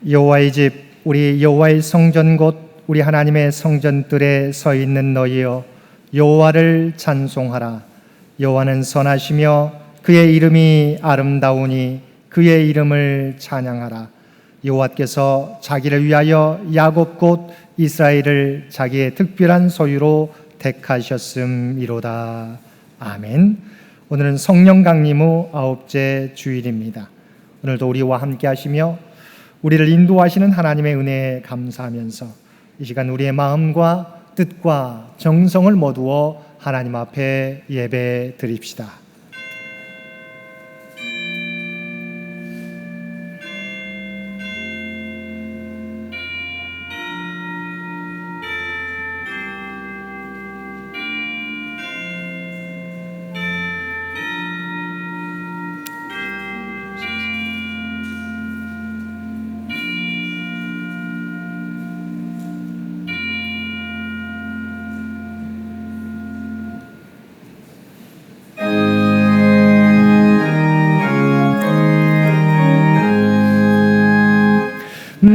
여호와의 집, 우리 여호와의 성전 곧 우리 하나님의 성전들에 서 있는 너희여, 여호와를 찬송하라. 여호와는 선하시며 그의 이름이 아름다우니 그의 이름을 찬양하라. 여호와께서 자기를 위하여 야곱 곧 이스라엘을 자기의 특별한 소유로 택하셨음이로다. 아멘. 오늘은 성령 강림 후 9째 주일입니다. 오늘도 우리와 함께 하시며 우리를 인도하시는 하나님의 은혜에 감사하면서 이 시간 우리의 마음과 뜻과 정성을 모두어 하나님 앞에 예배 드립시다.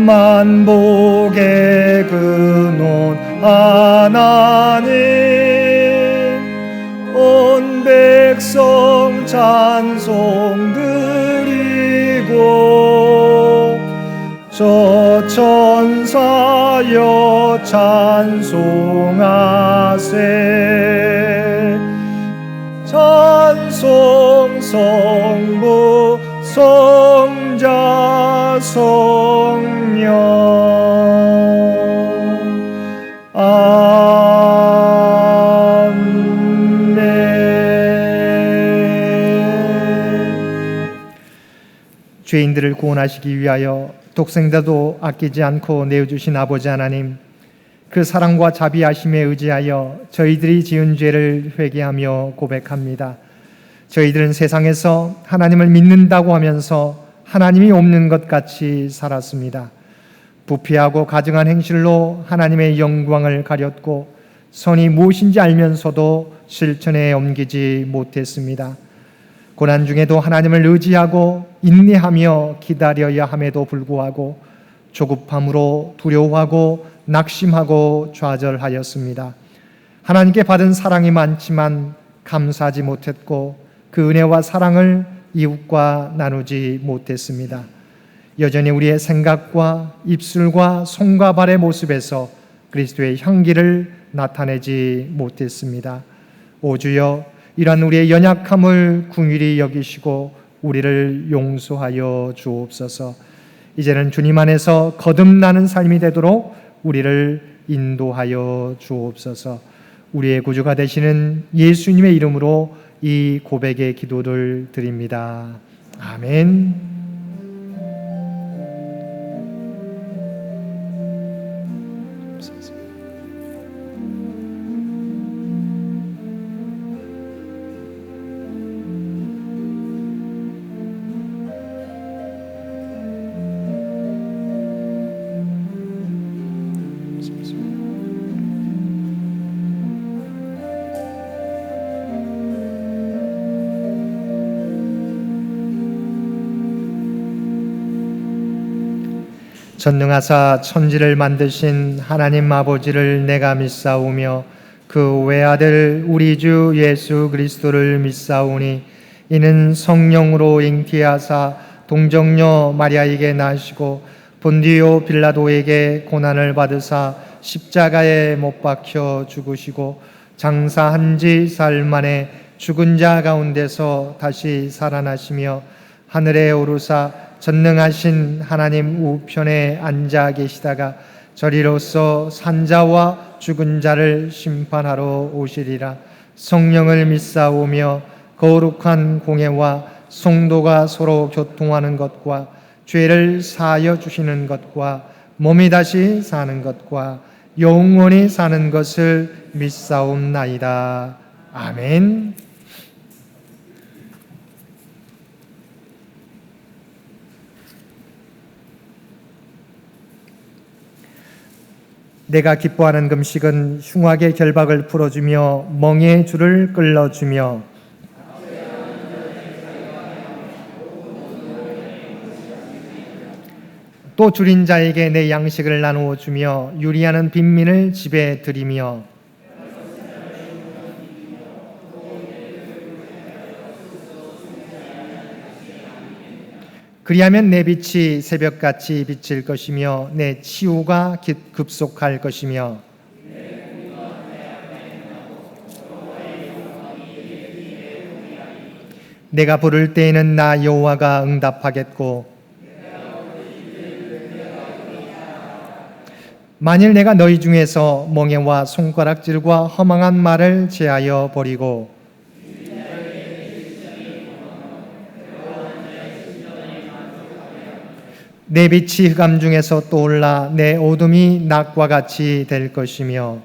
만복의 근원 하나님, 온 백성 찬송 드리고 저 천사여 찬송하세. 찬송 성부 성자 성령. 아멘. 죄인들을 구원하시기 위하여 독생자도 아끼지 않고 내어주신 아버지 하나님, 그 사랑과 자비하심에 의지하여 저희들이 지은 죄를 회개하며 고백합니다. 저희들은 세상에서 하나님을 믿는다고 하면서 하나님이 없는 것 같이 살았습니다. 부패하고 가증한 행실로 하나님의 영광을 가렸고 선이 무엇인지 알면서도 실천에 옮기지 못했습니다. 고난 중에도 하나님을 의지하고 인내하며 기다려야 함에도 불구하고 조급함으로 두려워하고 낙심하고 좌절하였습니다. 하나님께 받은 사랑이 많지만 감사하지 못했고 그 은혜와 사랑을 이웃과 나누지 못했습니다. 여전히 우리의 생각과 입술과 손과 발의 모습에서 그리스도의 향기를 나타내지 못했습니다. 오 주여, 이러한 우리의 연약함을 긍휼히 여기시고 우리를 용서하여 주옵소서. 이제는 주님 안에서 거듭나는 삶이 되도록 우리를 인도하여 주옵소서. 우리의 구주가 되시는 예수님의 이름으로 이 고백의 기도를 드립니다. 아멘. 전능하사 천지를 만드신 하나님 아버지를 내가 믿사오며 그 외아들 우리 주 예수 그리스도를 믿사오니 이는 성령으로 잉태하사 동정녀 마리아에게 나시고 본디오 빌라도에게 고난을 받으사 십자가에 못 박혀 죽으시고 장사한 지 사흘 만에 죽은 자 가운데서 다시 살아나시며 하늘에 오르사 전능하신 하나님 우편에 앉아 계시다가 저리로서 산자와 죽은 자를 심판하러 오시리라. 성령을 믿사오며 거룩한 공회와 성도가 서로 교통하는 것과 죄를 사하여 주시는 것과 몸이 다시 사는 것과 영원히 사는 것을 믿사옵나이다. 아멘. 내가 기뻐하는 금식은 흉악의 결박을 풀어주며 멍에의 줄을 끌어주며 또 줄인 자에게 내 양식을 나누어 주며 유리하는 빈민을 집에 들이며 그리하면 내 빛이 새벽같이 비칠 것이며 내 치유가 급속할 것이며 내가 부를 때에는 나 여호와가 응답하겠고 만일 내가 너희 중에서 멍에와 손가락질과 허망한 말을 제하여 버리고 내 빛이 흑암 중에서 떠올라 내 어둠이 낮과 같이 될 것이며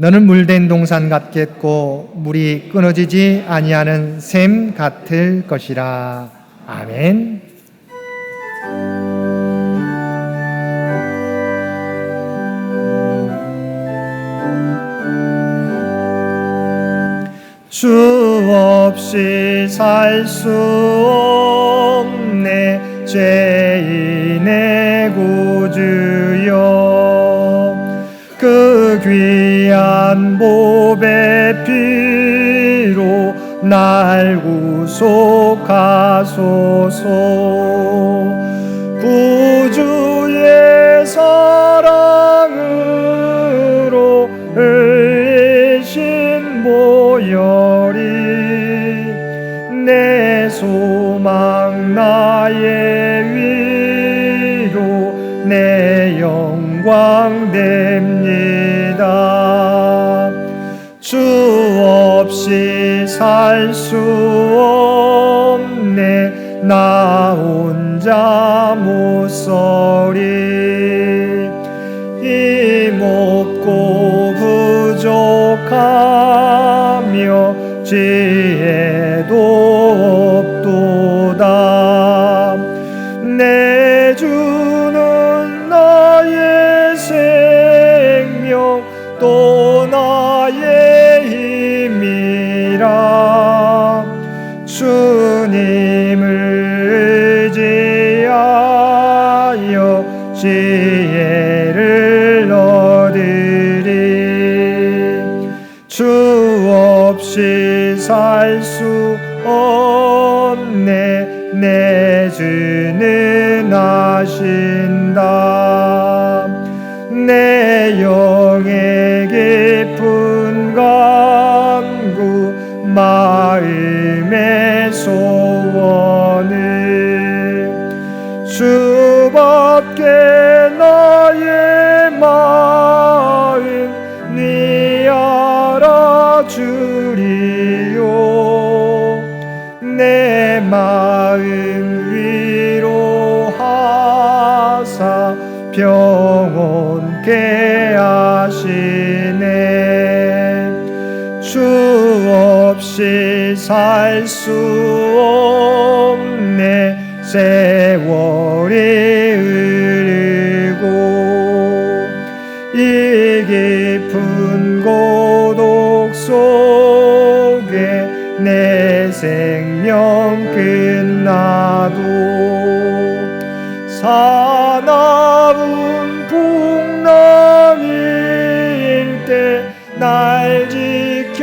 너는 물된 동산 같겠고 물이 끊어지지 아니하는 샘 같을 것이라. 아멘. 주 없이 살 수 없네 죄인의 구주여 그 귀한 보배 피로 날 구속하소서 구주의 사랑으로 흘리신 보혈이 내 소망 나의 위로 내 영광 됩니다. 주 없이 살 수 없네 나 혼자 못 서리 힘없고 부족하며 지혜도 없도다 내 주는 나의 생명 또 나의 힘이라 주님을 의지하여 지혜를 얻으리 주 없이 살 수 없네 내 주는 아신다 내 영의 깊은 간구 마음의 소원을 주밖에 나의 마음 네 알아주리요 내 마음 위로하사 평온케 하시네 주 없이 살 수 없네 세월이 흐르고 이 깊은 고독 속에 내 생명 끝나도 사나운 풍랑일 때 날 지켜주시니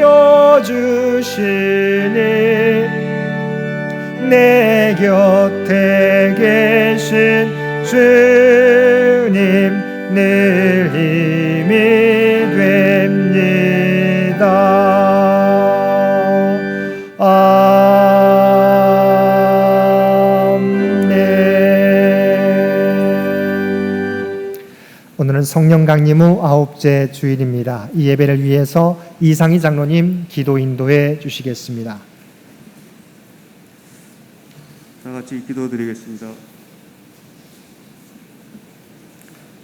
내 곁에 계신 주님 늘 힘이 됩니다. 오늘은 성령 강림 후 9째 주일입니다. 이 예배를 위해서 이상희 장로님 기도 인도해 주시겠습니다. 다 같이 기도드리겠습니다.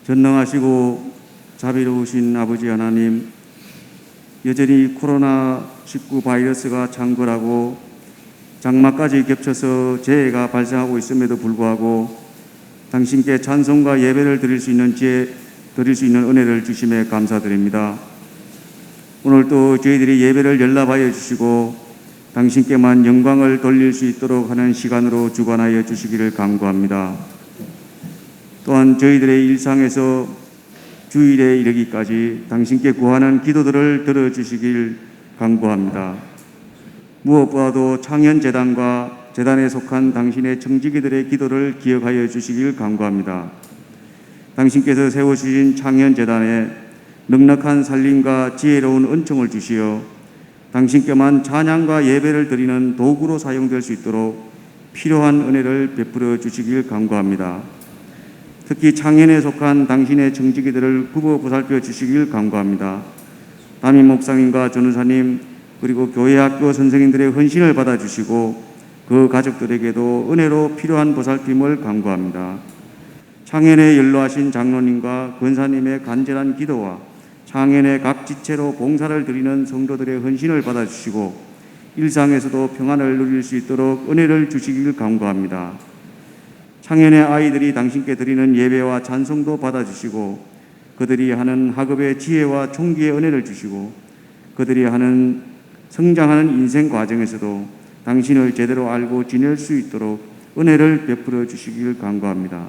전능하시고 자비로우신 아버지 하나님, 여전히 코로나19 바이러스가 창궐하고 장마까지 겹쳐서 재해가 발생하고 있음에도 불구하고 당신께 찬송과 예배를 드릴 수 있는 은혜를 주심에 감사드립니다. 오늘도 저희들이 예배를 연락하여 주시고 당신께만 영광을 돌릴 수 있도록 하는 시간으로 주관하여 주시기를 간구합니다. 또한 저희들의 일상에서 주일에 이르기까지 당신께 구하는 기도들을 들어주시길 간구합니다. 무엇보다도 창현재단과 재단에 속한 당신의 청지기들의 기도를 기억하여 주시길 간구합니다. 당신께서 세워주신 창현재단에 넉넉한 살림과 지혜로운 은총을 주시어 당신께만 찬양과 예배를 드리는 도구로 사용될 수 있도록 필요한 은혜를 베풀어 주시길 간구합니다. 특히 창현에 속한 당신의 청지기들을 굽어 보살펴 주시길 간구합니다. 담임 목사님과 전우사님 그리고 교회 학교 선생님들의 헌신을 받아주시고 그 가족들에게도 은혜로 필요한 보살핌을 간구합니다. 창현에 연로하신 장로님과 권사님의 간절한 기도와 창현의 각 지체로 봉사를 드리는 성도들의 헌신을 받아주시고 일상에서도 평안을 누릴 수 있도록 은혜를 주시길 간구합니다. 창현의 아이들이 당신께 드리는 예배와 찬송도 받아주시고 그들이 하는 학업의 지혜와 총기의 은혜를 주시고 그들이 하는 성장하는 인생 과정에서도 당신을 제대로 알고 지낼 수 있도록 은혜를 베풀어 주시길 간구합니다.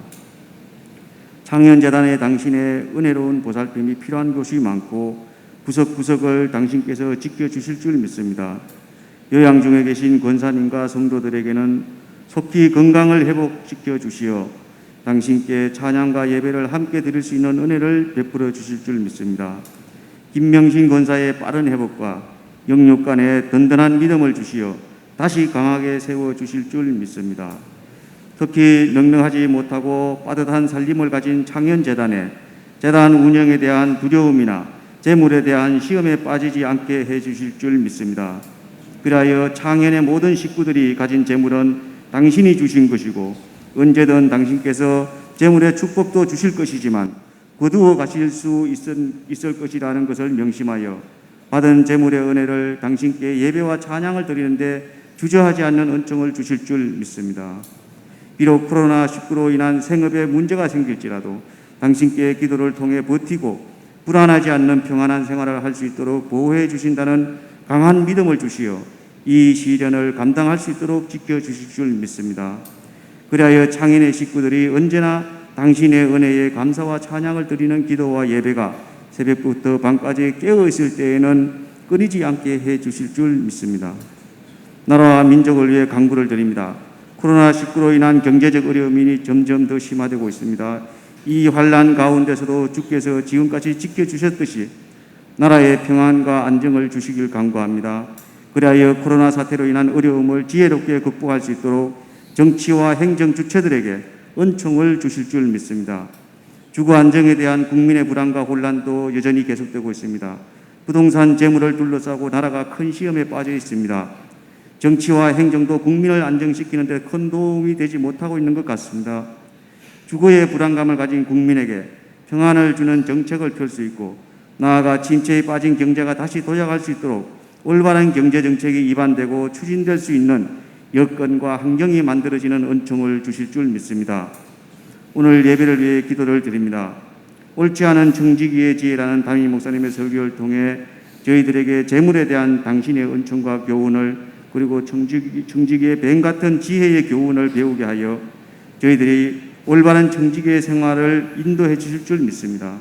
창현재단에 당신의 은혜로운 보살핌이 필요한 곳이 많고 구석구석을 당신께서 지켜주실 줄 믿습니다. 요양 중에 계신 권사님과 성도들에게는 속히 건강을 회복시켜 주시어 당신께 찬양과 예배를 함께 드릴 수 있는 은혜를 베풀어 주실 줄 믿습니다. 김명신 권사의 빠른 회복과 영육 간의 든든한 믿음을 주시어 다시 강하게 세워 주실 줄 믿습니다. 특히 넉넉하지 못하고 빠듯한 살림을 가진 창현재단에 재단 운영에 대한 두려움이나 재물에 대한 시험에 빠지지 않게 해 주실 줄 믿습니다. 그리하여 창현의 모든 식구들이 가진 재물은 당신이 주신 것이고 언제든 당신께서 재물의 축복도 주실 것이지만 거두어 가실 수 있을 것이라는 것을 명심하여 받은 재물의 은혜를 당신께 예배와 찬양을 드리는데 주저하지 않는 은총을 주실 줄 믿습니다. 비록 코로나19로 인한 생업에 문제가 생길지라도 당신께 기도를 통해 버티고 불안하지 않는 평안한 생활을 할 수 있도록 보호해 주신다는 강한 믿음을 주시어 이 시련을 감당할 수 있도록 지켜주실 줄 믿습니다. 그리하여 창현의 식구들이 언제나 당신의 은혜에 감사와 찬양을 드리는 기도와 예배가 새벽부터 밤까지 깨어있을 때에는 끊이지 않게 해 주실 줄 믿습니다. 나라와 민족을 위해 간구를 드립니다. 코로나19로 인한 경제적 어려움이 점점 더 심화되고 있습니다. 이 환난 가운데서도 주께서 지금까지 지켜주셨듯이 나라의 평안과 안정을 주시길 간구합니다. 그리하여 코로나 사태로 인한 어려움을 지혜롭게 극복할 수 있도록 정치와 행정 주체들에게 은총을 주실 줄 믿습니다. 주거 안정에 대한 국민의 불안과 혼란도 여전히 계속되고 있습니다. 부동산 재물을 둘러싸고 나라가 큰 시험에 빠져 있습니다. 정치와 행정도 국민을 안정시키는 데 큰 도움이 되지 못하고 있는 것 같습니다. 주거의 불안감을 가진 국민에게 평안을 주는 정책을 펼 수 있고 나아가 침체에 빠진 경제가 다시 도약할 수 있도록 올바른 경제정책이 입안되고 추진될 수 있는 여건과 환경이 만들어지는 은총을 주실 줄 믿습니다. 오늘 예배를 위해 기도를 드립니다. 옳지 않은 청지기의 지혜라는 담임 목사님의 설교를 통해 저희들에게 재물에 대한 당신의 은총과 교훈을 그리고 청지기의 뱀 같은 지혜의 교훈을 배우게 하여 저희들이 올바른 청지기의 생활을 인도해 주실 줄 믿습니다.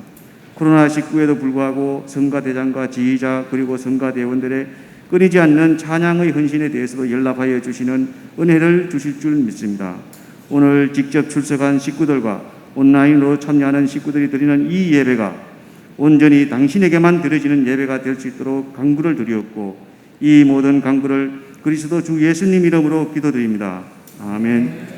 코로나19에도 불구하고 성가대장과 지휘자 그리고 성가대원들의 끊이지 않는 찬양의 헌신에 대해서도 연락하여 주시는 은혜를 주실 줄 믿습니다. 오늘 직접 출석한 식구들과 온라인으로 참여하는 식구들이 드리는 이 예배가 온전히 당신에게만 드려지는 예배가 될 수 있도록 간구를 드리었고 이 모든 간구를 그리스도 주 예수님 이름으로 기도드립니다. 아멘.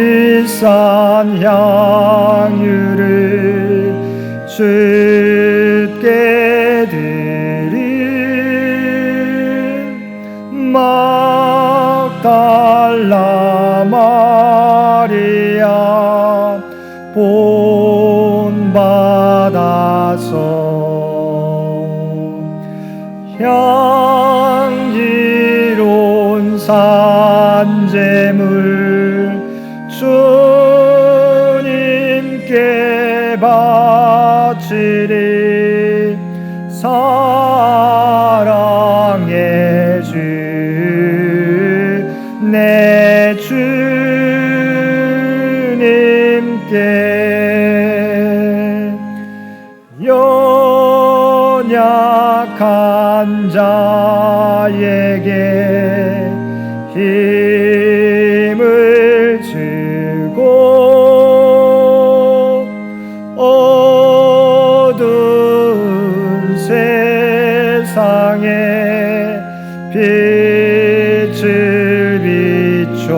값비싼 향유를 주께 드린 막달라 마리아 본받아서 향기로운 산재물 주님께 바치리. 사랑의 주 내 주님께 연약한 자에게 힘을 주고 어두운 세상에 빛을 비춰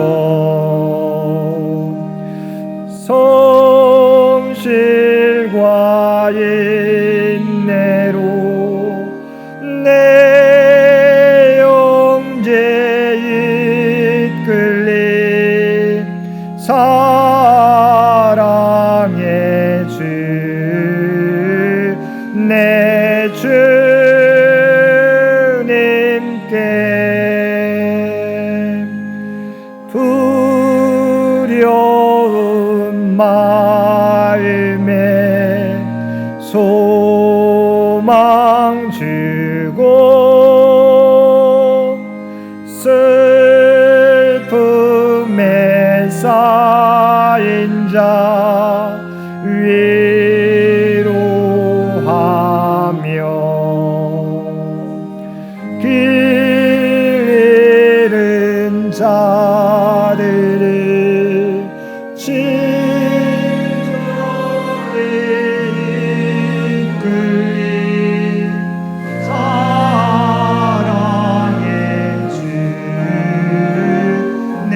성실과 인내로 내 영제 이끌리. 사랑의 주 내 주님께 두려운 마음에 소망 주고 슬픔에 쌓인 자 위로하며 길 잃은 자들을 친절히 이끌리. 사랑의 주 내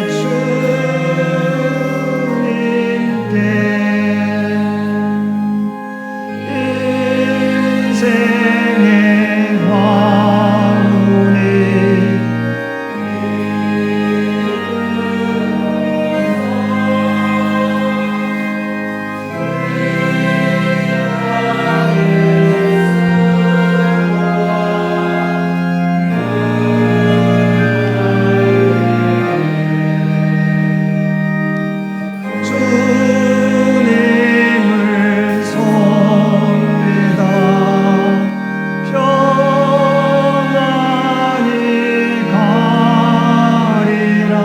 주님께 인생의 황혼이 주님을 섬기다 평안히 가리라.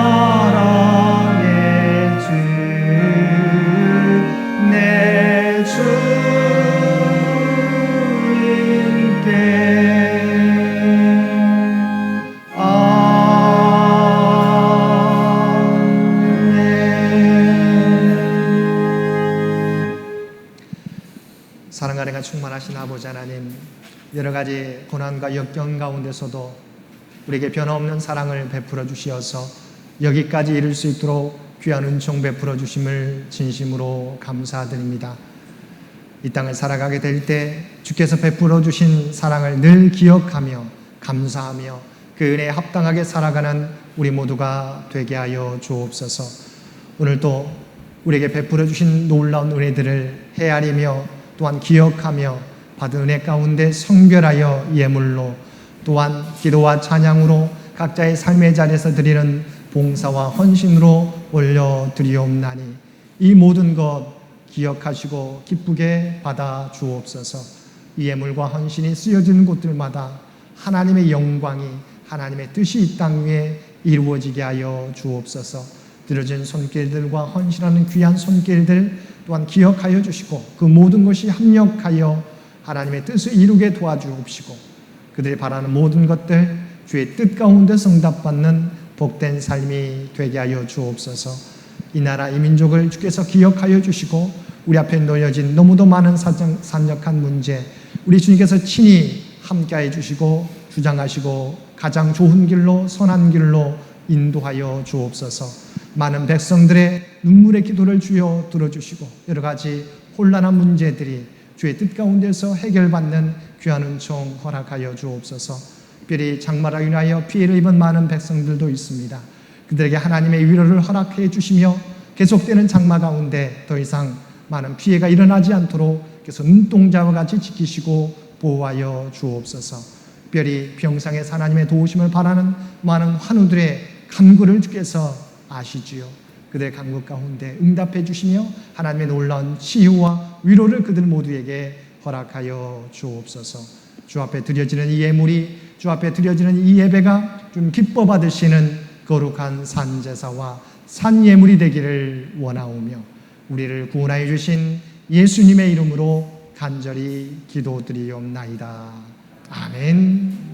사랑의 주 내 주님께. 사랑과 은혜가 충만하신 아버지 하나님, 여러 가지 고난과 역경 가운데서도 우리에게 변함없는 사랑을 베풀어 주시어서 여기까지 이룰 수 있도록 귀한 은총 베풀어 주심을 진심으로 감사드립니다. 이 땅을 살아가게 될 때 주께서 베풀어 주신 사랑을 늘 기억하며 감사하며 그 은혜에 합당하게 살아가는 우리 모두가 되게 하여 주옵소서. 오늘도 우리에게 베풀어 주신 놀라운 은혜들을 헤아리며 또한 기억하며 받은 은혜 가운데 성별하여 예물로 또한 기도와 찬양으로 각자의 삶의 자리에서 드리는 봉사와 헌신으로 올려드리옵나니 이 모든 것 기억하시고 기쁘게 받아 주옵소서. 이 예물과 헌신이 쓰여지는 곳들마다 하나님의 영광이 하나님의 뜻이 이 땅 위에 이루어지게 하여 주옵소서. 들어진 손길들과 헌신하는 귀한 손길들 또한 기억하여 주시고 그 모든 것이 합력하여 하나님의 뜻을 이루게 도와주옵시고 그들이 바라는 모든 것들 주의 뜻 가운데 응답받는 복된 삶이 되게 하여 주옵소서. 이 나라 이 민족을 주께서 기억하여 주시고 우리 앞에 놓여진 너무도 많은 산적한 문제 우리 주님께서 친히 함께해 주시고 주장하시고 가장 좋은 길로 선한 길로 인도하여 주옵소서. 많은 백성들의 눈물의 기도를 주여 들어주시고 여러 가지 혼란한 문제들이 주의 뜻 가운데서 해결받는 귀한 은총 허락하여 주옵소서. 특별히 장마로 인하여 피해를 입은 많은 백성들도 있습니다. 그들에게 하나님의 위로를 허락해 주시며 계속되는 장마 가운데 더 이상 많은 피해가 일어나지 않도록 계속 눈동자와 같이 지키시고 보호하여 주옵소서. 특별히 병상에서 하나님의 도우심을 바라는 많은 환우들의 간구를 주께서 아시지요. 그들의 간구 가운데 응답해 주시며 하나님의 놀라운 치유와 위로를 그들 모두에게 허락하여 주옵소서. 주 앞에 드려지는 이 예물이, 주 앞에 드려지는 이 예배가 좀 기뻐 받으시는 거룩한 산제사와 산예물이 되기를 원하오며 우리를 구원하여 주신 예수님의 이름으로 간절히 기도드리옵나이다. 아멘.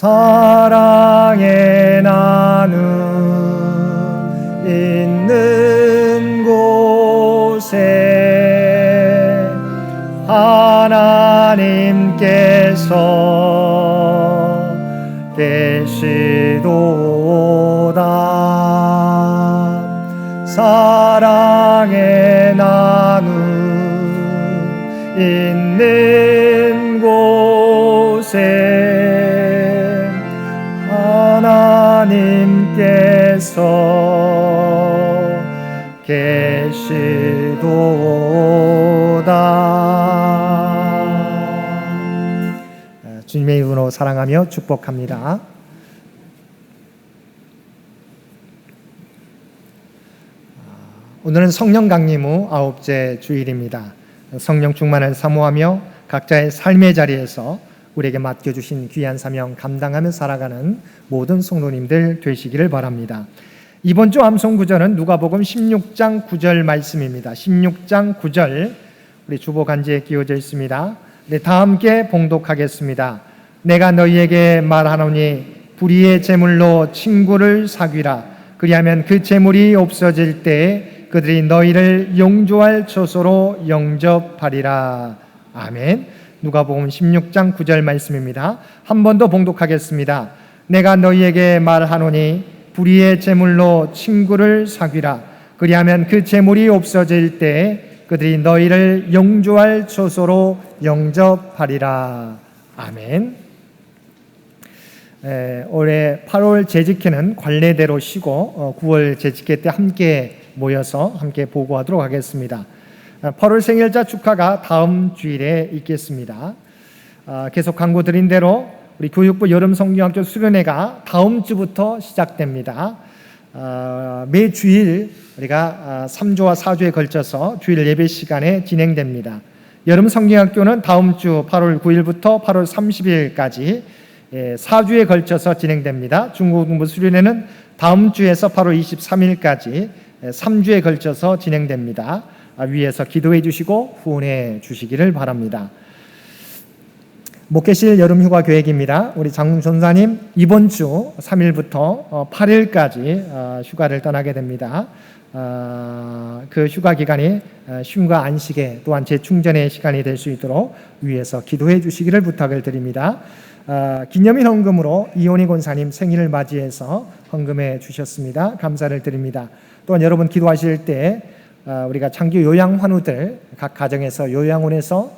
사랑의 나눔 있는 곳에 하나님께서 계시도다. 사랑의 나눔 있는 곳에 하나님께서 계시도다. 주님의 이름으로 사랑하며 축복합니다. 오늘은 성령 강림 후 9째 주일입니다. 성령 충만을 사모하며 각자의 삶의 자리에서 우리에게 맡겨주신 귀한 사명 감당하며 살아가는 모든 성도님들 되시기를 바랍니다. 이번 주 암송 구절은 누가복음 16장 9절 말씀입니다. 16장 9절 우리 주보 간지에 끼워져 있습니다. 네, 다 함께 봉독하겠습니다. 내가 너희에게 말하노니 불의의 제물로 친구를 사귀라. 그리하면 그 제물이 없어질 때 그들이 너희를 용조할 처소로 영접하리라. 아멘. 누가복음 16장 9절 말씀입니다. 한 번 더 봉독하겠습니다. 내가 너희에게 말하노니 불의의 제물로 친구를 사귀라. 그리하면 그 제물이 없어질 때 그들이 너희를 영조할 처소로 영접하리라. 아멘. 올해 8월 재직회는 관례대로 쉬고 9월 재직회 때 함께 모여서 함께 보고하도록 하겠습니다. 8월 생일자 축하가 다음 주일에 있겠습니다. 계속 광고 드린 대로 우리 교육부 여름 성경학교 수련회가 다음 주부터 시작됩니다. 매 주일 우리가 3주와 4주에 걸쳐서 주일 예배 시간에 진행됩니다. 여름 성경학교는 다음 주 8월 9일부터 8월 30일까지 4주에 걸쳐서 진행됩니다. 중고등부 수련회는 다음 주에서 8월 23일까지 3주에 걸쳐서 진행됩니다. 위에서 기도해 주시고 후원해 주시기를 바랍니다. 목회실 여름휴가 계획입니다. 우리 장훈 전사님 이번 주 3일부터 8일까지 휴가를 떠나게 됩니다. 그 휴가 기간이 쉼과 안식에 또한 재충전의 시간이 될 수 있도록 위에서 기도해 주시기를 부탁을 드립니다. 기념일 헌금으로 이온희 권사님 생일을 맞이해서 헌금해 주셨습니다. 감사를 드립니다. 또한 여러분 기도하실 때 우리가 장기 요양 환우들 각 가정에서 요양원에서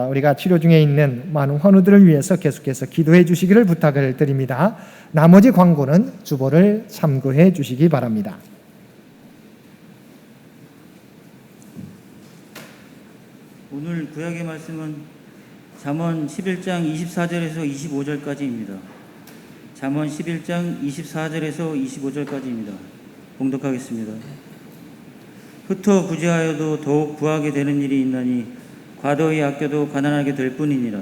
우리가 치료 중에 있는 많은 환우들을 위해서 계속해서 기도해 주시기를 부탁을 드립니다. 나머지 광고는 주보를 참고해 주시기 바랍니다. 오늘 구약의 말씀은 잠언 11장 24절에서 25절까지입니다. 잠언 11장 24절에서 25절까지입니다. 봉독하겠습니다. 흩어 부재하여도 더욱 부하게 되는 일이 있나니 과도히 아껴도 가난하게 될 뿐이니라.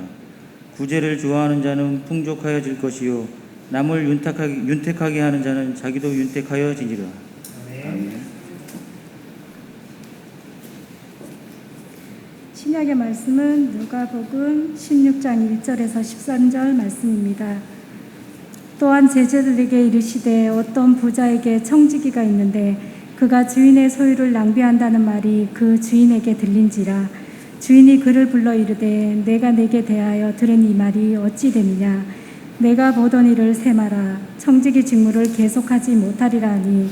구제를 좋아하는 자는 풍족하여질 것이요 남을 윤택하게 하는 자는 자기도 윤택하여지니라. 아멘. 신약의 말씀은 누가복음 16장 1절에서 13절 말씀입니다. 또한 제자들에게 이르시되 어떤 부자에게 청지기가 있는데 그가 주인의 소유를 낭비한다는 말이 그 주인에게 들린지라. 주인이 그를 불러 이르되 내가 내게 대하여 들은 이 말이 어찌 됨이냐. 내가 보던 일을 세마라. 청지기 직무를 계속하지 못하리라 하니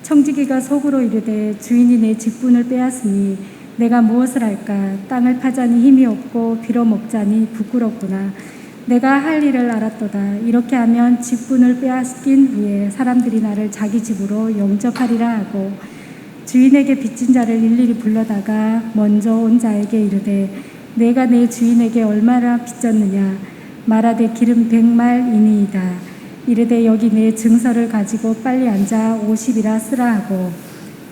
청지기가 속으로 이르되 주인이 내 직분을 빼앗으니 내가 무엇을 할까. 땅을 파자니 힘이 없고 빌어먹자니 부끄럽구나. 내가 할 일을 알았도다. 이렇게 하면 직분을 빼앗긴 후에 사람들이 나를 자기 집으로 영접하리라 하고 주인에게 빚진 자를 일일이 불러다가 먼저 온 자에게 이르되 내가 내 주인에게 얼마나 빚졌느냐. 말하되 기름 100말이니이다. 이르되 여기 내 증서를 가지고 빨리 앉아 50이라 쓰라 하고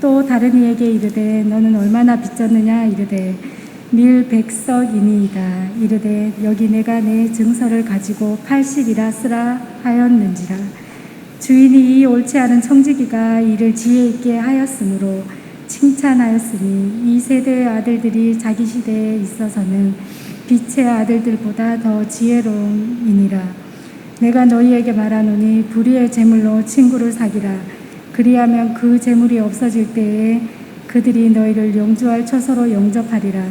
또 다른 이에게 이르되 너는 얼마나 빚졌느냐. 이르되 밀 100석이니이다. 이르되 여기 내가 내 증서를 가지고 80이라 쓰라 하였는지라. 주인이 이 옳지 않은 청지기가 이를 지혜 있게 하였으므로 칭찬하였으니 이 세대의 아들들이 자기 시대에 있어서는 빛의 아들들보다 더 지혜로움이니라. 내가 너희에게 말하노니 불의의 재물로 친구를 사기라. 그리하면 그 재물이 없어질 때에 그들이 너희를 영주할 처소로 영접하리라.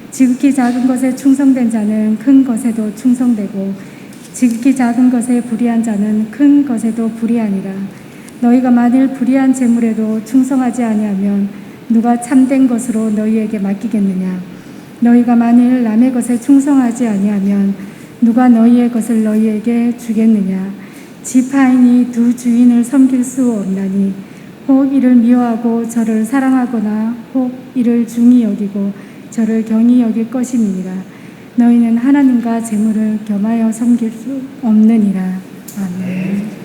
지극히 작은 것에 충성된 자는 큰 것에도 충성되고 지극히 작은 것에 불의한 자는 큰 것에도 불의하니라. 너희가 만일 불의한 재물에도 충성하지 아니하면 누가 참된 것으로 너희에게 맡기겠느냐. 너희가 만일 남의 것에 충성하지 아니하면 누가 너희의 것을 너희에게 주겠느냐. 지파인이 두 주인을 섬길 수 없나니 혹 이를 미워하고 저를 사랑하거나 혹 이를 중히 여기고 저를 경히 여길 것임이니라. 너희는 하나님과 재물을 겸하여 섬길 수 없느니라. 아멘.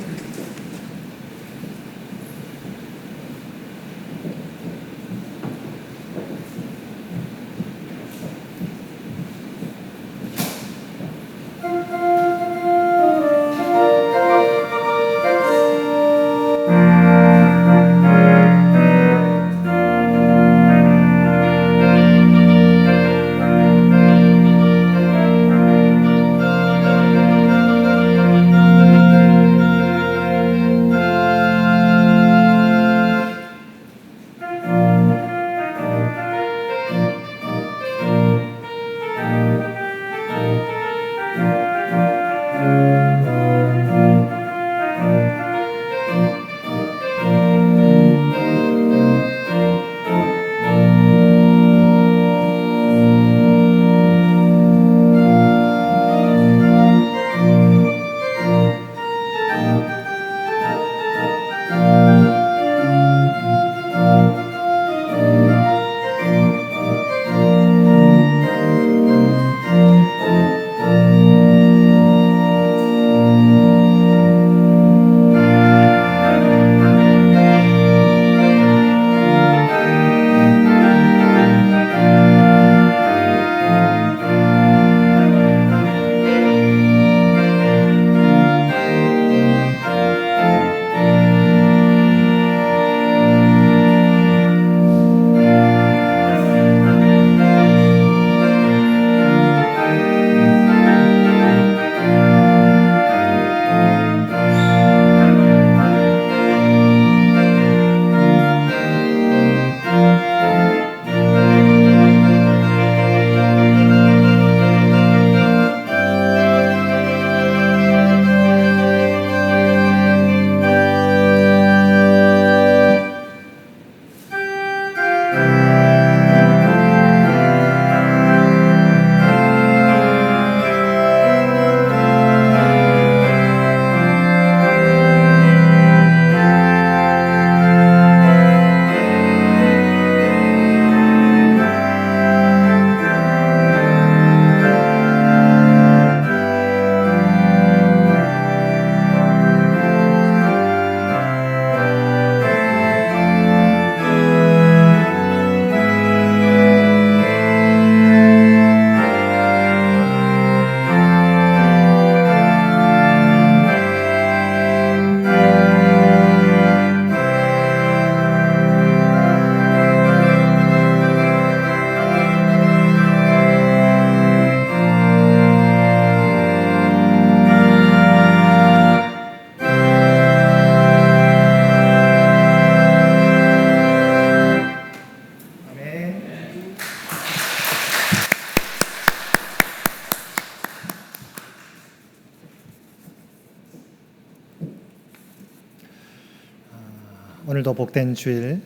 오늘도 복된 주일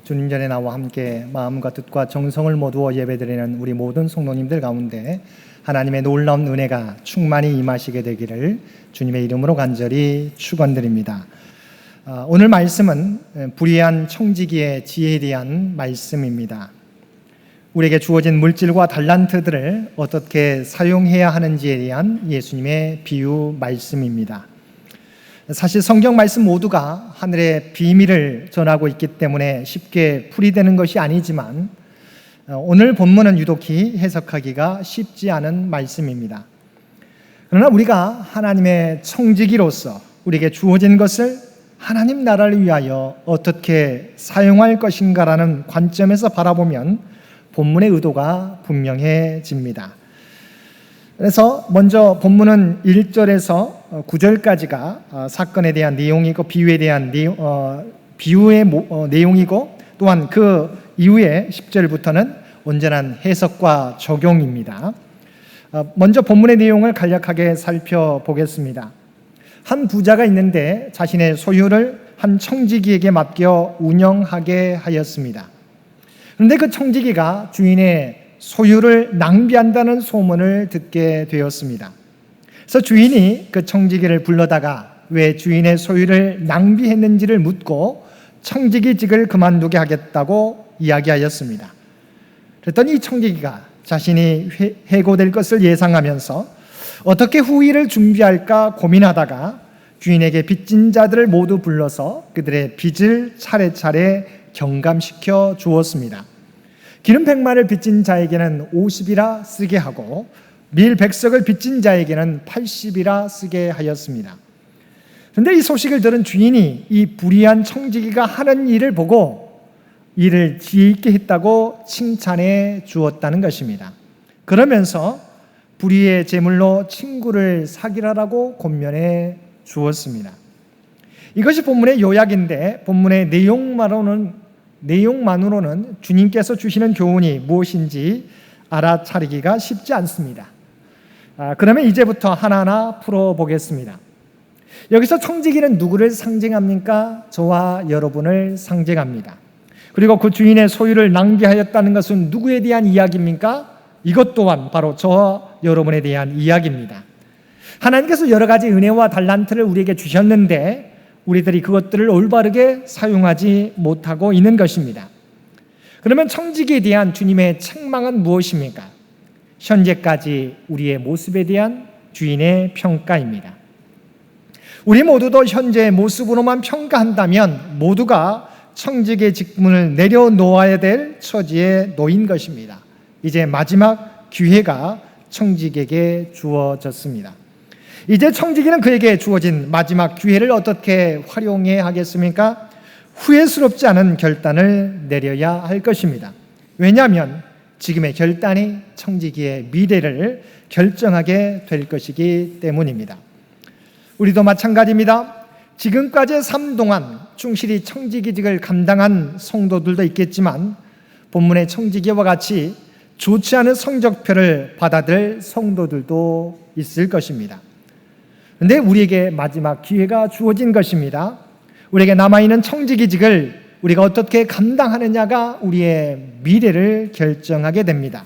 주님 전에 나와 함께 마음과 뜻과 정성을 모두어 예배드리는 우리 모든 성도님들 가운데 하나님의 놀라운 은혜가 충만히 임하시게 되기를 주님의 이름으로 간절히 축원드립니다. 오늘 말씀은 불의한 청지기의 지혜에 대한 말씀입니다. 우리에게 주어진 물질과 달란트들을 어떻게 사용해야 하는지에 대한 예수님의 비유 말씀입니다. 사실 성경 말씀 모두가 하늘의 비밀을 전하고 있기 때문에 쉽게 풀이되는 것이 아니지만 오늘 본문은 유독히 해석하기가 쉽지 않은 말씀입니다. 그러나 우리가 하나님의 청지기로서 우리에게 주어진 것을 하나님 나라를 위하여 어떻게 사용할 것인가라는 관점에서 바라보면 본문의 의도가 분명해집니다. 그래서 먼저 본문은 1절에서 9절까지가 사건에 대한 내용이고 비유에 대한 비유의 내용이고 또한 그 이후에 10절부터는 온전한 해석과 적용입니다. 먼저 본문의 내용을 간략하게 살펴보겠습니다. 한 부자가 있는데 자신의 소유를 한 청지기에게 맡겨 운영하게 하였습니다. 그런데 그 청지기가 주인의 소유를 낭비한다는 소문을 듣게 되었습니다. 그래서 주인이 그 청지기를 불러다가 왜 주인의 소유를 낭비했는지를 묻고 청지기직을 그만두게 하겠다고 이야기하였습니다. 그랬더니 이 청지기가 자신이 해고될 것을 예상하면서 어떻게 후일을 준비할까 고민하다가 주인에게 빚진 자들을 모두 불러서 그들의 빚을 차례차례 경감시켜 주었습니다. 기름 100마를 빚진 자에게는 50이라 쓰게 하고 밀 100석을 빚진 자에게는 80이라 쓰게 하였습니다. 그런데 이 소식을 들은 주인이 이 불의한 청지기가 하는 일을 보고 일을 지혜 있게 했다고 칭찬해 주었다는 것입니다. 그러면서 불의의 제물로 친구를 사귀라라고 권면해 주었습니다. 이것이 본문의 요약인데 본문의 내용만으로는 주님께서 주시는 교훈이 무엇인지 알아차리기가 쉽지 않습니다. 그러면 이제부터 하나하나 풀어보겠습니다. 여기서 청지기는 누구를 상징합니까? 저와 여러분을 상징합니다. 그리고 그 주인의 소유를 낭비하였다는 것은 누구에 대한 이야기입니까? 이것 또한 바로 저와 여러분에 대한 이야기입니다. 하나님께서 여러 가지 은혜와 달란트를 우리에게 주셨는데 우리들이 그것들을 올바르게 사용하지 못하고 있는 것입니다. 그러면 청지기에 대한 주님의 책망은 무엇입니까? 현재까지 우리의 모습에 대한 주인의 평가입니다. 우리 모두도 현재의 모습으로만 평가한다면 모두가 청지기의 직분을 내려놓아야 될 처지에 놓인 것입니다. 이제 마지막 기회가 청지기에게 주어졌습니다. 이제 청지기는 그에게 주어진 마지막 기회를 어떻게 활용해야 하겠습니까? 후회스럽지 않은 결단을 내려야 할 것입니다. 왜냐하면 지금의 결단이 청지기의 미래를 결정하게 될 것이기 때문입니다. 우리도 마찬가지입니다. 지금까지의 삶 동안 충실히 청지기직을 감당한 성도들도 있겠지만 본문의 청지기와 같이 좋지 않은 성적표를 받아들 성도들도 있을 것입니다. 그런데 우리에게 마지막 기회가 주어진 것입니다. 우리에게 남아있는 청지기직을 우리가 어떻게 감당하느냐가 우리의 미래를 결정하게 됩니다.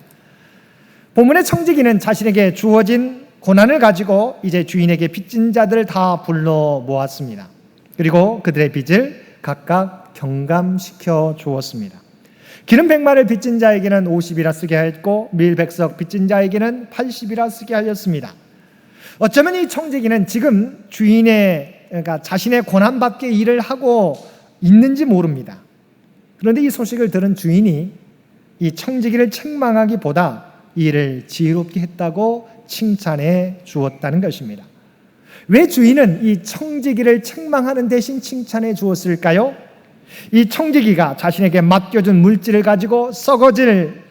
본문의 청지기는 자신에게 주어진 고난을 가지고 이제 주인에게 빚진 자들을 다 불러 모았습니다. 그리고 그들의 빚을 각각 경감시켜 주었습니다. 기름 100마를 빚진 자에게는 50이라 쓰게 하였고 밀 100석 빚진 자에게는 80이라 쓰게 하였습니다. 어쩌면 이 청지기는 지금 그러니까 자신의 고난받게 일을 하고 있는지 모릅니다. 그런데 이 소식을 들은 주인이 이 청지기를 책망하기보다 이 일을 지혜롭게 했다고 칭찬해 주었다는 것입니다. 왜 주인은 이 청지기를 책망하는 대신 칭찬해 주었을까요? 이 청지기가 자신에게 맡겨준 물질을 가지고 썩어질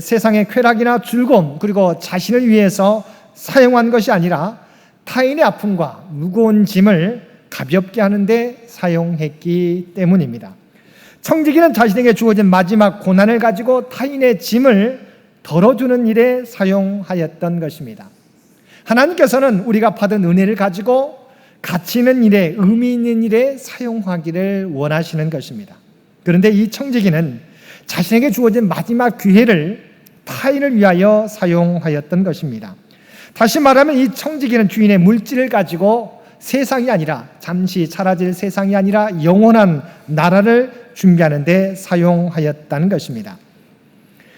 세상의 쾌락이나 즐거움 그리고 자신을 위해서 사용한 것이 아니라 타인의 아픔과 무거운 짐을 가볍게 하는데 사용했기 때문입니다. 청지기는 자신에게 주어진 마지막 고난을 가지고 타인의 짐을 덜어주는 일에 사용하였던 것입니다. 하나님께서는 우리가 받은 은혜를 가지고 가치 있는 일에, 의미 있는 일에 사용하기를 원하시는 것입니다. 그런데 이 청지기는 자신에게 주어진 마지막 기회를 타인을 위하여 사용하였던 것입니다. 다시 말하면 이 청지기는 주인의 물질을 가지고 세상이 아니라, 잠시 사라질 세상이 아니라 영원한 나라를 준비하는 데 사용하였다는 것입니다.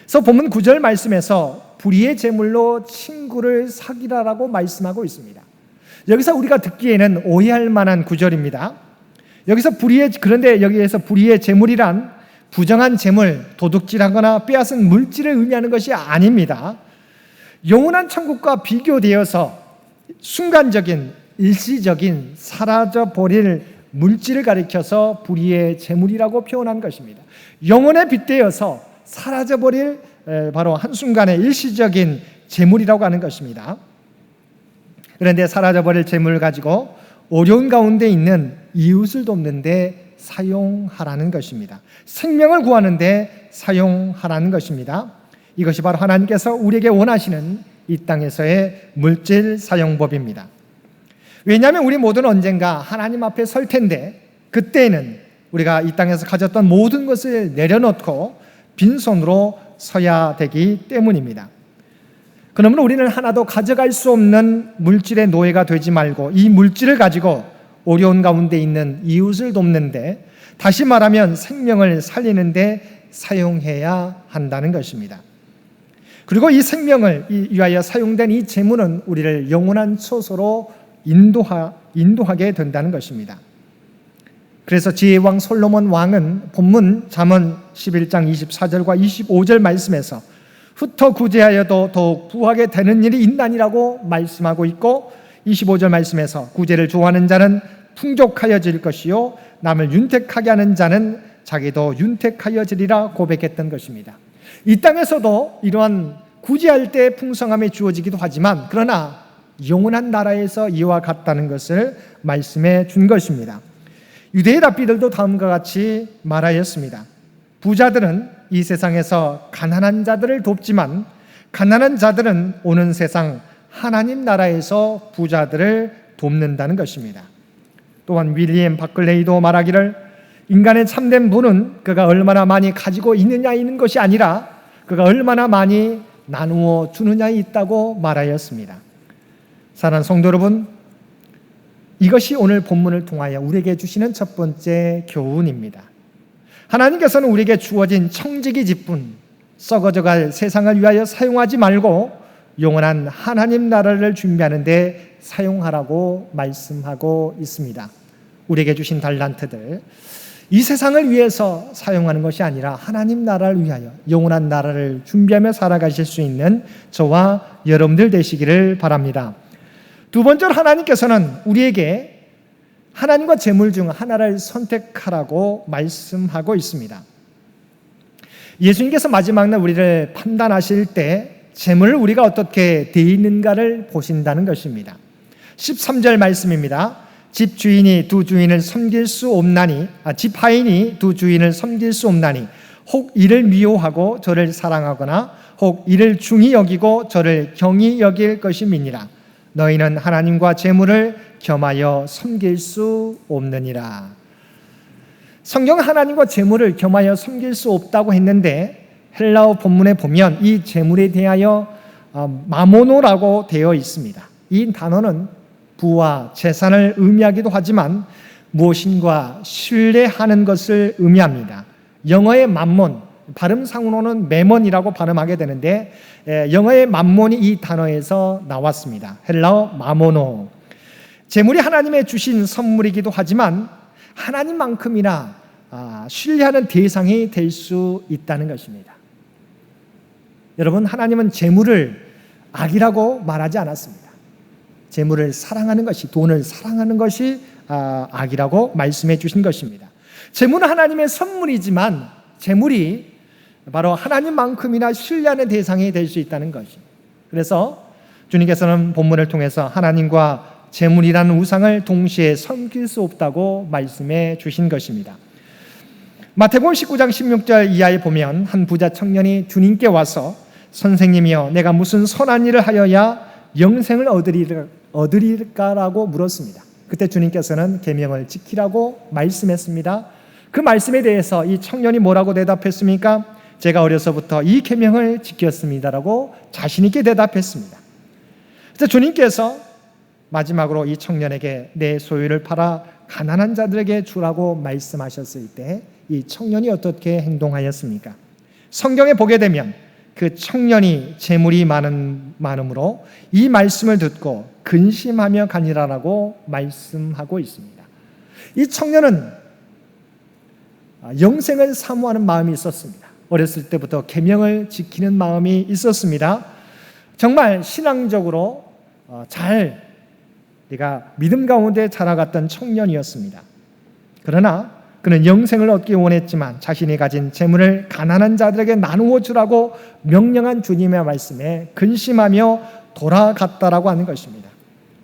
그래서 본문 9절 말씀에서 불의의 제물로 친구를 사귀라라고 말씀하고 있습니다. 여기서 우리가 듣기에는 오해할 만한 구절입니다. 그런데 여기에서 불의의 제물이란 부정한 재물, 도둑질하거나 빼앗은 물질을 의미하는 것이 아닙니다. 영원한 천국과 비교되어서 순간적인, 일시적인, 사라져버릴 물질을 가리켜서 불의의 재물이라고 표현한 것입니다. 영혼에 빗대어서 사라져버릴 바로 한순간의 일시적인 재물이라고 하는 것입니다. 그런데 사라져버릴 재물을 가지고 어려운 가운데 있는 이웃을 돕는 데 사용하라는 것입니다. 생명을 구하는 데 사용하라는 것입니다. 이것이 바로 하나님께서 우리에게 원하시는 이 땅에서의 물질 사용법입니다. 왜냐하면 우리 모두는 언젠가 하나님 앞에 설 텐데, 그때는 우리가 이 땅에서 가졌던 모든 것을 내려놓고 빈손으로 서야 되기 때문입니다. 그러므로 우리는 하나도 가져갈 수 없는 물질의 노예가 되지 말고 이 물질을 가지고 어려운 가운데 있는 이웃을 돕는데, 다시 말하면 생명을 살리는데 사용해야 한다는 것입니다. 그리고 이 생명을 위하여 사용된 이 재물은 우리를 영원한 처소로 인도하게 된다는 것입니다. 그래서 지혜의 왕 솔로몬 왕은 본문 잠언 11장 24절과 25절 말씀에서 흩어 구제하여도 더욱 부하게 되는 일이 있나니라고 말씀하고 있고, 25절 말씀에서 구제를 좋아하는 자는 풍족하여질 것이요 남을 윤택하게 하는 자는 자기도 윤택하여지리라 고백했던 것입니다. 이 땅에서도 이러한 구제할 때 풍성함이 주어지기도 하지만, 그러나 영원한 나라에서 이와 같다는 것을 말씀해 준 것입니다. 유대의 랍비들도 다음과 같이 말하였습니다. 부자들은 이 세상에서 가난한 자들을 돕지만 가난한 자들은 오는 세상 하나님 나라에서 부자들을 돕는다는 것입니다. 또한 윌리엄 바클레이도 말하기를, 인간의 참된 부는 그가 얼마나 많이 가지고 있느냐에 있는 것이 아니라 그가 얼마나 많이 나누어 주느냐에 있다고 말하였습니다. 사랑하는 성도 여러분, 이것이 오늘 본문을 통하여 우리에게 주시는 첫 번째 교훈입니다. 하나님께서는 우리에게 주어진 청지기 직분, 썩어져갈 세상을 위하여 사용하지 말고 영원한 하나님 나라를 준비하는 데 사용하라고 말씀하고 있습니다. 우리에게 주신 달란트들, 이 세상을 위해서 사용하는 것이 아니라 하나님 나라를 위하여 영원한 나라를 준비하며 살아가실 수 있는 저와 여러분들 되시기를 바랍니다. 두 번째로 하나님께서는 우리에게 하나님과 재물 중 하나를 선택하라고 말씀하고 있습니다. 예수님께서 마지막 날 우리를 판단하실 때 재물을 우리가 어떻게 돼 있는가를 보신다는 것입니다. 13절 말씀입니다. 집 하인이 두 주인을 섬길 수 없나니 혹 이를 미워하고 저를 사랑하거나 혹 이를 중히 여기고 저를 경히 여길 것임이니라. 너희는 하나님과 재물을 겸하여 섬길 수 없느니라. 성경 하나님과 재물을 겸하여 섬길 수 없다고 했는데, 헬라어 본문에 보면 이 재물에 대하여 마모노라고 되어 있습니다. 이 단어는 부와 재산을 의미하기도 하지만 무엇인가 신뢰하는 것을 의미합니다. 영어의 맘몬, 발음상으로는 매몬이라고 발음하게 되는데 영어의 맘몬이 이 단어에서 나왔습니다. 헬라어 마모노. 재물이 하나님의 주신 선물이기도 하지만 하나님만큼이나 신뢰하는 대상이 될 수 있다는 것입니다. 여러분, 하나님은 재물을 악이라고 말하지 않았습니다. 재물을 사랑하는 것이, 돈을 사랑하는 것이 악이라고 말씀해 주신 것입니다. 재물은 하나님의 선물이지만 재물이 바로 하나님만큼이나 신뢰하는 대상이 될 수 있다는 것입니다. 그래서 주님께서는 본문을 통해서 하나님과 재물이라는 우상을 동시에 섬길 수 없다고 말씀해 주신 것입니다. 마태복음 19장 16절 이하에 보면 한 부자 청년이 주님께 와서 선생님이여 내가 무슨 선한 일을 하여야 영생을 얻으리까라고 물었습니다. 그때 주님께서는 계명을 지키라고 말씀했습니다. 그 말씀에 대해서 이 청년이 뭐라고 대답했습니까? 제가 어려서부터 이 계명을 지켰습니다라고 자신 있게 대답했습니다. 그래서 주님께서 마지막으로 이 청년에게 내 소유를 팔아 가난한 자들에게 주라고 말씀하셨을 때 이 청년이 어떻게 행동하였습니까? 성경에 보게 되면 그 청년이 재물이 많음으로 이 말씀을 듣고 근심하며 가니라라고 말씀하고 있습니다. 이 청년은 영생을 사모하는 마음이 있었습니다. 어렸을 때부터 계명을 지키는 마음이 있었습니다. 정말 신앙적으로 잘 내가 믿음 가운데 자라갔던 청년이었습니다. 그러나 그는 영생을 얻기 원했지만 자신이 가진 재물을 가난한 자들에게 나누어 주라고 명령한 주님의 말씀에 근심하며 돌아갔다라고 하는 것입니다.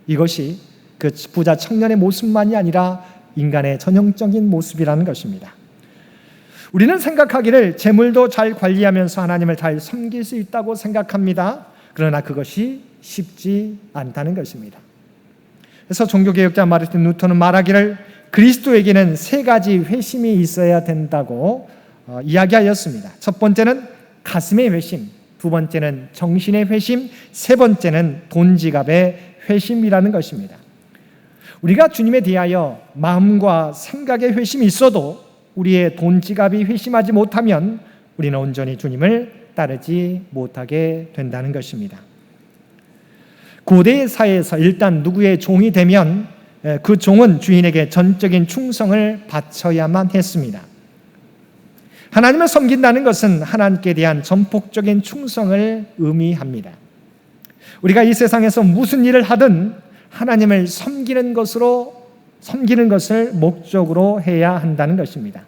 이것이 그 부자 청년의 모습만이 아니라 인간의 전형적인 모습이라는 것입니다. 우리는 생각하기를 재물도 잘 관리하면서 하나님을 잘 섬길 수 있다고 생각합니다. 그러나 그것이 쉽지 않다는 것입니다. 그래서 종교개혁자 마르틴 루터는 말하기를 그리스도에게는 세 가지 회심이 있어야 된다고 이야기하였습니다. 첫 번째는 가슴의 회심, 두 번째는 정신의 회심, 세 번째는 돈 지갑의 회심이라는 것입니다. 우리가 주님에 대하여 마음과 생각의 회심이 있어도 우리의 돈 지갑이 회심하지 못하면 우리는 온전히 주님을 따르지 못하게 된다는 것입니다. 고대의 사회에서 일단 누구의 종이 되면 그 종은 주인에게 전적인 충성을 바쳐야만 했습니다. 하나님을 섬긴다는 것은 하나님께 대한 전폭적인 충성을 의미합니다. 우리가 이 세상에서 무슨 일을 하든 하나님을 섬기는 것을 목적으로 해야 한다는 것입니다.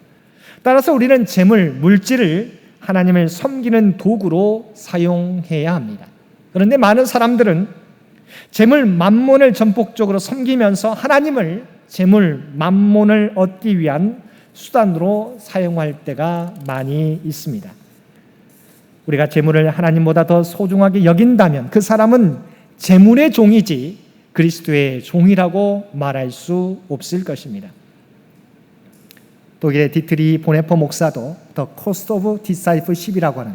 따라서 우리는 재물, 물질을 하나님을 섬기는 도구로 사용해야 합니다. 그런데 많은 사람들은 재물, 만몬을 전폭적으로 섬기면서 하나님을 재물, 만몬을 얻기 위한 수단으로 사용할 때가 많이 있습니다. 우리가 재물을 하나님보다 더 소중하게 여긴다면 그 사람은 재물의 종이지 그리스도의 종이라고 말할 수 없을 것입니다. 독일의 디트리 보네퍼 목사도 The Cost of Discipleship이라고 하는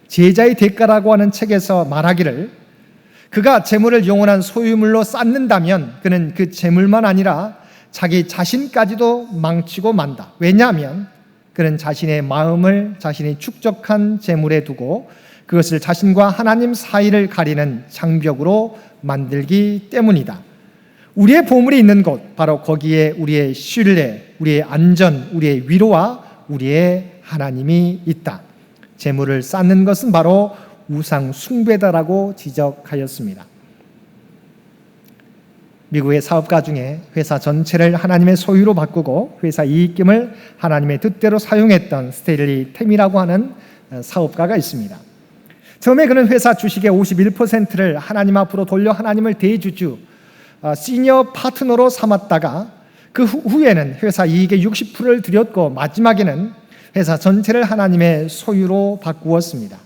제자의 대가라고 하는 책에서 말하기를 그가 재물을 영원한 소유물로 쌓는다면 그는 그 재물만 아니라 자기 자신까지도 망치고 만다. 왜냐하면 그는 자신의 마음을 자신이 축적한 재물에 두고 그것을 자신과 하나님 사이를 가리는 장벽으로 만들기 때문이다. 우리의 보물이 있는 곳, 바로 거기에 우리의 신뢰, 우리의 안전, 우리의 위로와 우리의 하나님이 있다. 재물을 쌓는 것은 바로 우상 숭배다라고 지적하였습니다. 미국의 사업가 중에 회사 전체를 하나님의 소유로 바꾸고 회사 이익금을 하나님의 뜻대로 사용했던 스테일리 템이라고 하는 사업가가 있습니다. 처음에 그는 회사 주식의 51%를 하나님 앞으로 돌려 하나님을 대주주, 시니어 파트너로 삼았다가 그 후에는 회사 이익의 60%를 들였고 마지막에는 회사 전체를 하나님의 소유로 바꾸었습니다.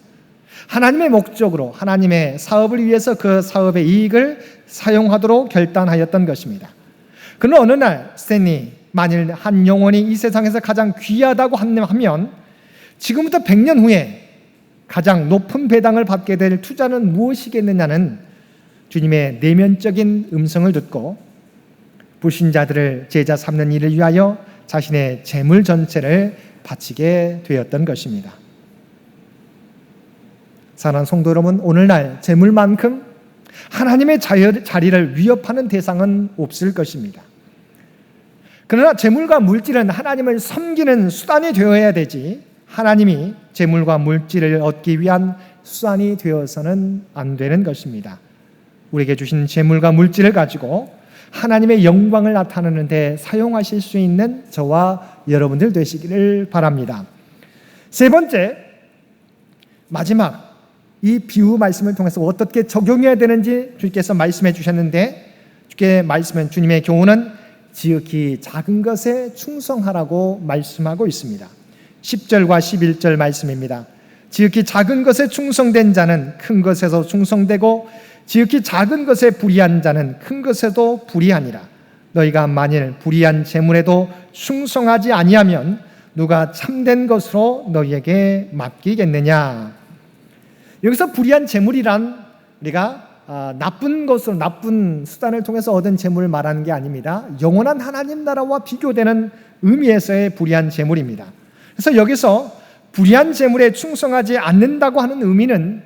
하나님의 목적으로 하나님의 사업을 위해서 그 사업의 이익을 사용하도록 결단하였던 것입니다. 그는 어느 날 스탠리, 만일 한 영혼이 이 세상에서 가장 귀하다고 하면 지금부터 100년 후에 가장 높은 배당을 받게 될 투자는 무엇이겠느냐는 주님의 내면적인 음성을 듣고 불신자들을 제자 삼는 일을 위하여 자신의 재물 전체를 바치게 되었던 것입니다. 사랑하는 성도 여러분, 오늘날 재물만큼 하나님의 자리를 위협하는 대상은 없을 것입니다. 그러나 재물과 물질은 하나님을 섬기는 수단이 되어야 되지 하나님이 재물과 물질을 얻기 위한 수단이 되어서는 안 되는 것입니다. 우리에게 주신 재물과 물질을 가지고 하나님의 영광을 나타내는 데 사용하실 수 있는 저와 여러분들 되시기를 바랍니다. 세 번째, 마지막 이 비유 말씀을 통해서 어떻게 적용해야 되는지 주께서 말씀해 주셨는데 주께 말씀은 주님의 교훈은 지극히 작은 것에 충성하라고 말씀하고 있습니다. 10절과 11절 말씀입니다. 지극히 작은 것에 충성된 자는 큰 것에서 충성되고 지극히 작은 것에 불의한 자는 큰 것에도 불의하니라. 너희가 만일 불의한 재물에도 충성하지 아니하면 누가 참된 것으로 너희에게 맡기겠느냐. 여기서 불의한 재물이란 우리가 나쁜 것으로, 나쁜 수단을 통해서 얻은 재물을 말하는 게 아닙니다. 영원한 하나님 나라와 비교되는 의미에서의 불의한 재물입니다. 그래서 여기서 불의한 재물에 충성하지 않는다고 하는 의미는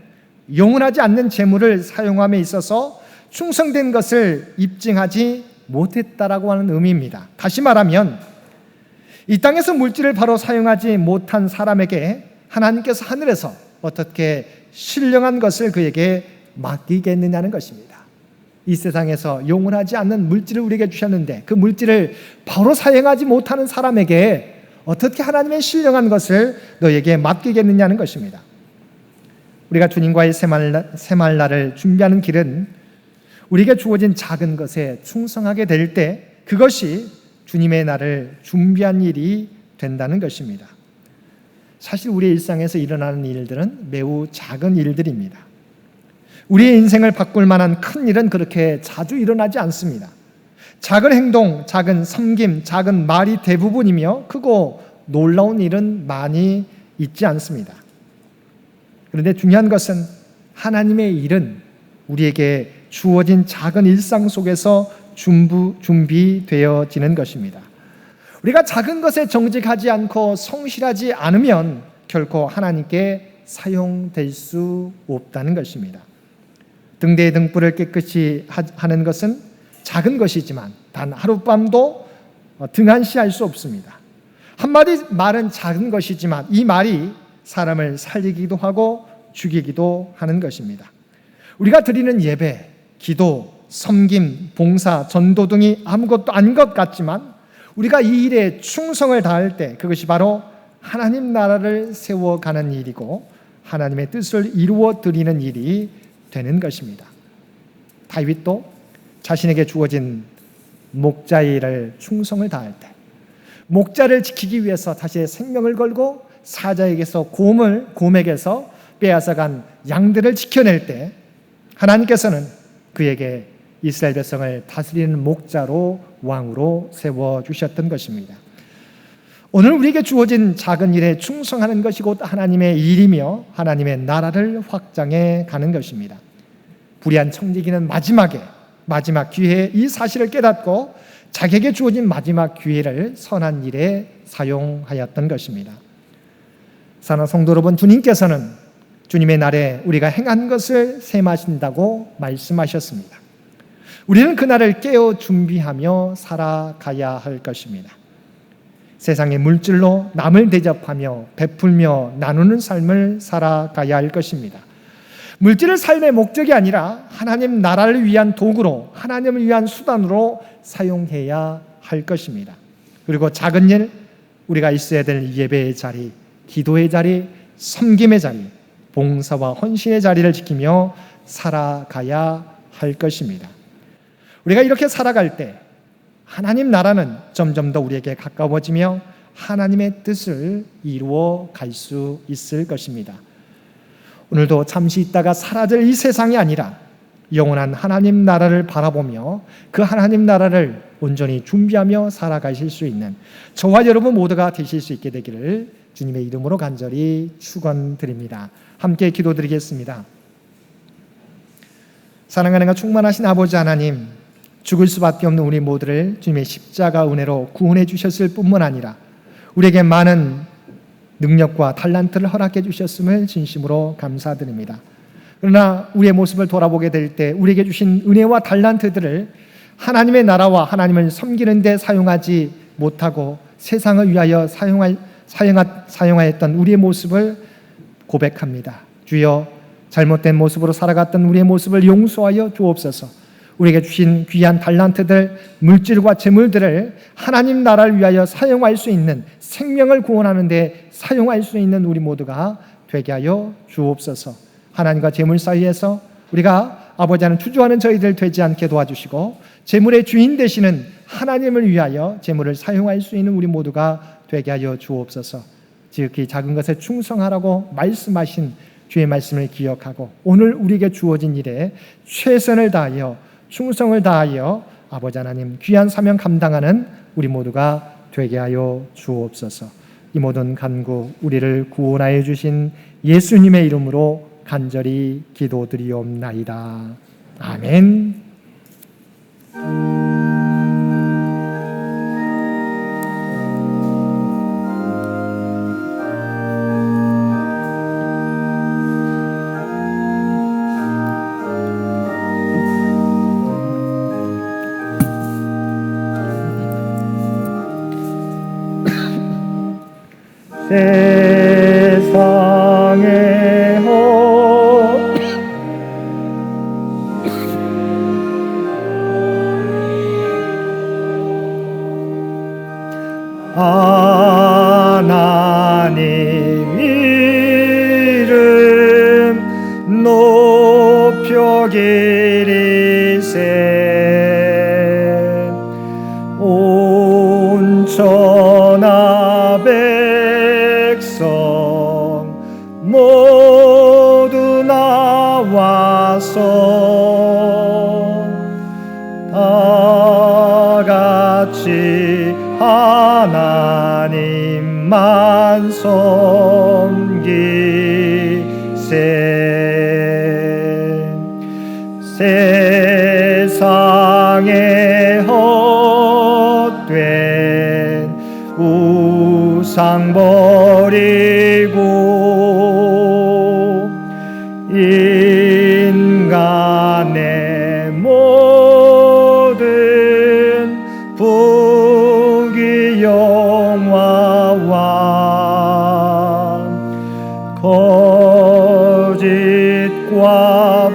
영원하지 않는 재물을 사용함에 있어서 충성된 것을 입증하지 못했다라고 하는 의미입니다. 다시 말하면 이 땅에서 물질을 바로 사용하지 못한 사람에게 하나님께서 하늘에서 어떻게 신령한 것을 그에게 맡기겠느냐는 것입니다. 이 세상에서 영원하지 않는 물질을 우리에게 주셨는데 그 물질을 바로 사용하지 못하는 사람에게 어떻게 하나님의 신령한 것을 너에게 맡기겠느냐는 것입니다. 우리가 주님과의 새말날을 준비하는 길은 우리에게 주어진 작은 것에 충성하게 될 때 그것이 주님의 날을 준비한 일이 된다는 것입니다. 사실 우리의 일상에서 일어나는 일들은 매우 작은 일들입니다. 우리의 인생을 바꿀 만한 큰 일은 그렇게 자주 일어나지 않습니다. 작은 행동, 작은 섬김, 작은 말이 대부분이며 크고 놀라운 일은 많이 있지 않습니다. 그런데 중요한 것은 하나님의 일은 우리에게 주어진 작은 일상 속에서 준비되어지는 것입니다. 우리가 작은 것에 정직하지 않고 성실하지 않으면 결코 하나님께 사용될 수 없다는 것입니다. 등대의 등불을 깨끗이 하는 것은 작은 것이지만 단 하룻밤도 등한시할 수 없습니다. 한마디 말은 작은 것이지만 이 말이 사람을 살리기도 하고 죽이기도 하는 것입니다. 우리가 드리는 예배, 기도, 섬김, 봉사, 전도 등이 아무것도 아닌 것 같지만 우리가 이 일에 충성을 다할 때 그것이 바로 하나님 나라를 세워가는 일이고 하나님의 뜻을 이루어 드리는 일이 되는 것입니다. 다윗도 자신에게 주어진 목자의 일을 충성을 다할 때 목자를 지키기 위해서 다시 생명을 걸고 사자에게서 곰에게서 빼앗아간 양들을 지켜낼 때 하나님께서는 그에게 이스라엘 백성을 다스리는 목자로 왕으로 세워주셨던 것입니다. 오늘 우리에게 주어진 작은 일에 충성하는 것이 곧 하나님의 일이며 하나님의 나라를 확장해 가는 것입니다. 불의한 청지기는 마지막 기회에 이 사실을 깨닫고 자기에게 주어진 마지막 기회를 선한 일에 사용하였던 것입니다. 사랑하는 성도 여러분, 주님께서는 주님의 날에 우리가 행한 것을 셈하신다고 말씀하셨습니다. 우리는 그날을 깨어 준비하며 살아가야 할 것입니다. 세상의 물질로 남을 대접하며 베풀며 나누는 삶을 살아가야 할 것입니다. 물질을 삶의 목적이 아니라 하나님 나라를 위한 도구로, 하나님을 위한 수단으로 사용해야 할 것입니다. 그리고 작은 일, 우리가 있어야 될 예배의 자리, 기도의 자리, 섬김의 자리, 봉사와 헌신의 자리를 지키며 살아가야 할 것입니다. 우리가 이렇게 살아갈 때 하나님 나라는 점점 더 우리에게 가까워지며 하나님의 뜻을 이루어 갈 수 있을 것입니다. 오늘도 잠시 있다가 사라질 이 세상이 아니라 영원한 하나님 나라를 바라보며 그 하나님 나라를 온전히 준비하며 살아가실 수 있는 저와 여러분 모두가 되실 수 있게 되기를 주님의 이름으로 간절히 축원드립니다. 함께 기도드리겠습니다. 사랑하는 충만하신 아버지 하나님, 죽을 수밖에 없는 우리 모두를 주님의 십자가 은혜로 구원해 주셨을 뿐만 아니라 우리에게 많은 능력과 달란트를 허락해 주셨음을 진심으로 감사드립니다. 그러나 우리의 모습을 돌아보게 될 때 우리에게 주신 은혜와 달란트들을 하나님의 나라와 하나님을 섬기는 데 사용하지 못하고 세상을 위하여 사용하였던 우리의 모습을 고백합니다. 주여, 잘못된 모습으로 살아갔던 우리의 모습을 용서하여 주옵소서. 우리에게 주신 귀한 달란트들, 물질과 재물들을 하나님 나라를 위하여 사용할 수 있는, 생명을 구원하는 데 사용할 수 있는 우리 모두가 되게 하여 주옵소서. 하나님과 재물 사이에서 우리가 아버지는 주저하는 저희들 되지 않게 도와주시고 재물의 주인 되시는 하나님을 위하여 재물을 사용할 수 있는 우리 모두가 되게 하여 주옵소서. 지극히 작은 것에 충성하라고 말씀하신 주의 말씀을 기억하고 오늘 우리에게 주어진 일에 최선을 다하여 충성을 다하여 아버지 하나님 귀한 사명 감당하는 우리 모두가 되게 하여 주옵소서. 이 모든 간구 우리를 구원하여 주신 예수님의 이름으로 간절히 기도드리옵나이다. 아멘. 세상의 하나님 이름 높여 기리세 온 천하 백성 모두 나와서 다 같이 하나님만 섬기세 세상에 헛된 우상 버리고 인간의 모든 부귀영화와 거짓과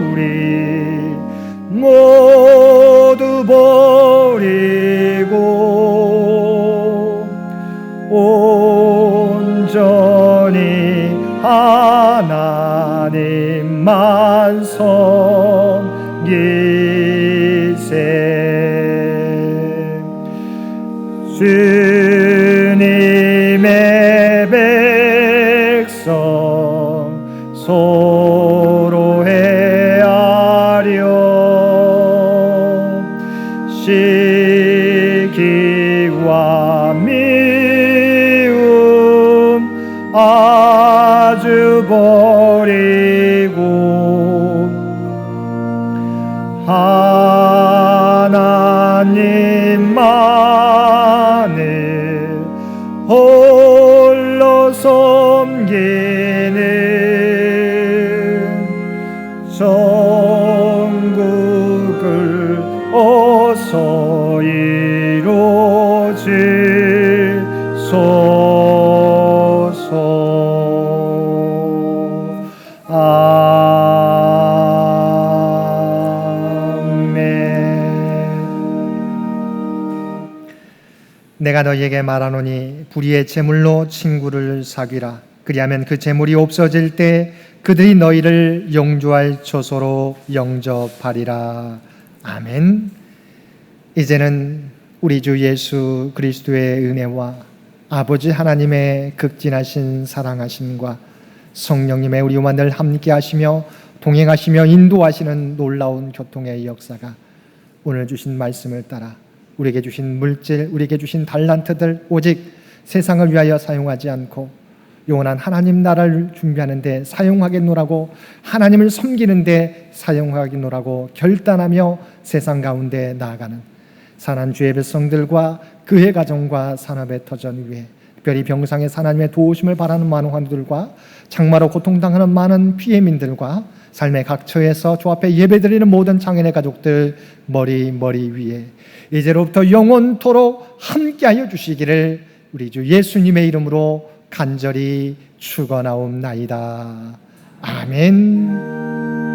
불의 모두 버리고 온전히 하나님만 섬기세 주님의 백성 서로 헤아려 시기와 미움 아주 버리고 하나님만을 홀로 섬기는 천국을 어서 이루지소서. 내가 너희에게 말하노니 불의의 제물로 친구를 사귀라. 그리하면 그 제물이 없어질 때 그들이 너희를 영주할 처소로 영접하리라. 아멘. 이제는 우리 주 예수 그리스도의 은혜와 아버지 하나님의 극진하신 사랑하심과 성령님의 우리와 늘 함께 하시며 동행하시며 인도하시는 놀라운 교통의 역사가 오늘 주신 말씀을 따라 우리에게 주신 물질, 우리에게 주신 달란트들 오직 세상을 위하여 사용하지 않고 영원한 하나님 나라를 준비하는 데 사용하겠노라고, 하나님을 섬기는 데 사용하겠노라고 결단하며 세상 가운데 나아가는 사난 주의 백성들과 그의 가정과 산업의 터전 위에 특별히 병상의 하나님의 도우심을 바라는 많은 환우들과 장마로 고통당하는 많은 피해민들과 삶의 각 처에서 주 앞에 예배드리는 모든 장인의 가족들 머리 위에 이제로부터 영원토록 함께하여 주시기를 우리 주 예수님의 이름으로 간절히 축원하옵나이다. 아멘.